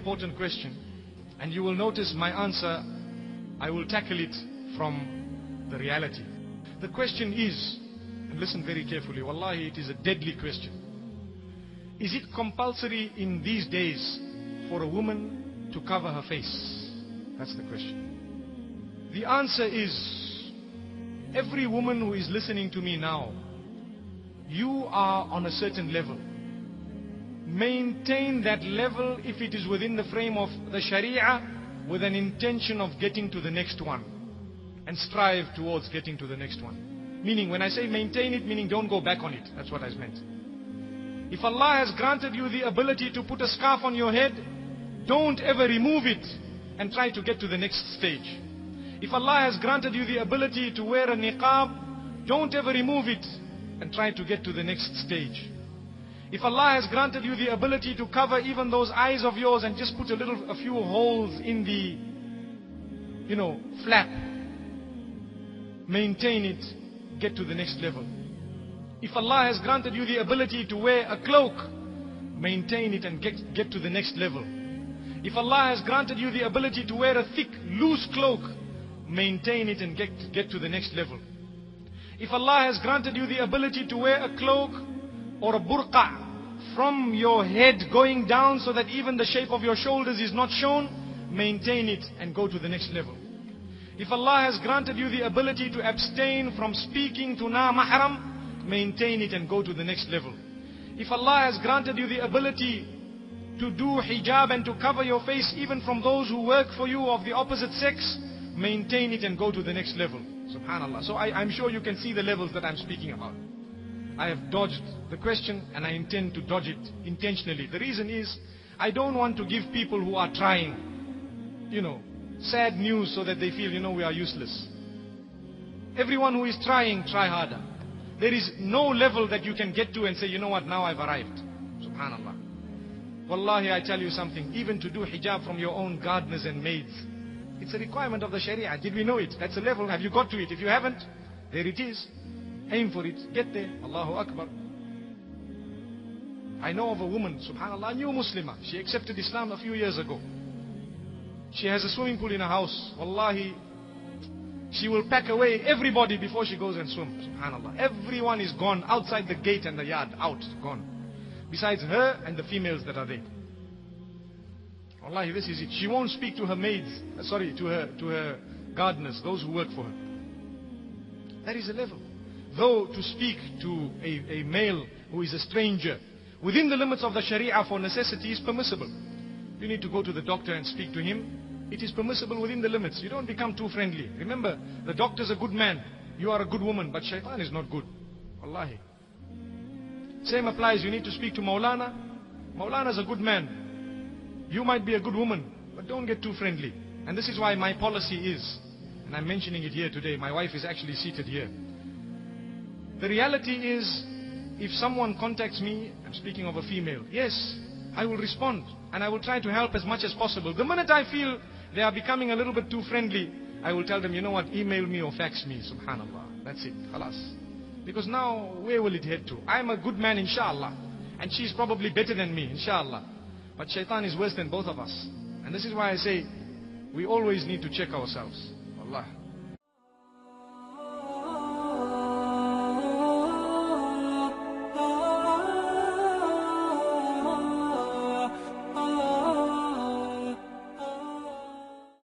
important question, and you will notice my answer, I will tackle it from the reality. The question is, and listen very carefully, wallahi, it is a deadly question. Is it compulsory in these days for a woman to cover her face? That's the question. The answer is, every woman who is listening to me now, you are on a certain level. Maintain that level if it is within the frame of the Sharia, with an intention of getting to the next one, and strive towards getting to the next one. Meaning, when I say maintain it, meaning don't go back on it. That's what I meant. If Allah has granted you the ability to put a scarf on your head, don't ever remove it and try to get to the next stage. If Allah has granted you the ability to wear a niqaab, don't ever remove it and try to get to the next stage. If Allah has granted you the ability to cover even those eyes of yours and just put a few holes in the, flap, maintain it, get to the next level. If Allah has granted you the ability to wear a cloak, maintain it and get to the next level. If Allah has granted you the ability to wear a thick, loose cloak, maintain it and get to the next level. If Allah has granted you the ability to wear a cloak or a burqa from your head going down so that even the shape of your shoulders is not shown, maintain it and go to the next level. If Allah has granted you the ability to abstain from speaking to na-mahram, maintain it and go to the next level. If Allah has granted you the ability to do hijab and to cover your face even from those who work for you of the opposite sex, maintain it and go to the next level. Subhanallah. So I'm sure you can see the levels that I'm speaking about. I have dodged the question and I intend to dodge it intentionally. The reason is, I don't want to give people who are trying, sad news so that they feel, we are useless. Everyone who is trying, try harder. There is no level that you can get to and say, you know what, now I've arrived. Subhanallah. Wallahi, I tell you something, even to do hijab from your own gardeners and maids, it's a requirement of the Sharia. Did we know it? That's a level. Have you got to it? If you haven't, there it is. Aim for it. Get there. Allahu Akbar. I know of a woman, subhanallah, a new Muslimah. She accepted Islam a few years ago. She has a swimming pool in her house. Wallahi, she will pack away everybody before she goes and swims. Subhanallah. Everyone is gone outside the gate and the yard. Out. Gone. Besides her and the females that are there. Wallahi, this is it. She won't speak to her maids. To her gardeners, those who work for her. That is a level. Though to speak to a male who is a stranger within the limits of the Sharia for necessity is permissible. You need to go to the doctor and speak to him. It is permissible within the limits. You don't become too friendly. Remember, the doctor's a good man. You are a good woman, but shaitan is not good. Wallahi. Same applies, you need to speak to Maulana. Maulana's a good man. You might be a good woman, but don't get too friendly. And this is why my policy is, and I'm mentioning it here today, my wife is actually seated here. The reality is, if someone contacts me, I'm speaking of a female, yes, I will respond, and I will try to help as much as possible. The minute I feel they are becoming a little bit too friendly, I will tell them, you know what, email me or fax me, subhanallah. That's it, khalas. Because now, where will it head to? I'm a good man, inshallah. And she's probably better than me, inshallah. But shaitan is worse than both of us. And this is why I say, we always need to check ourselves. Allah.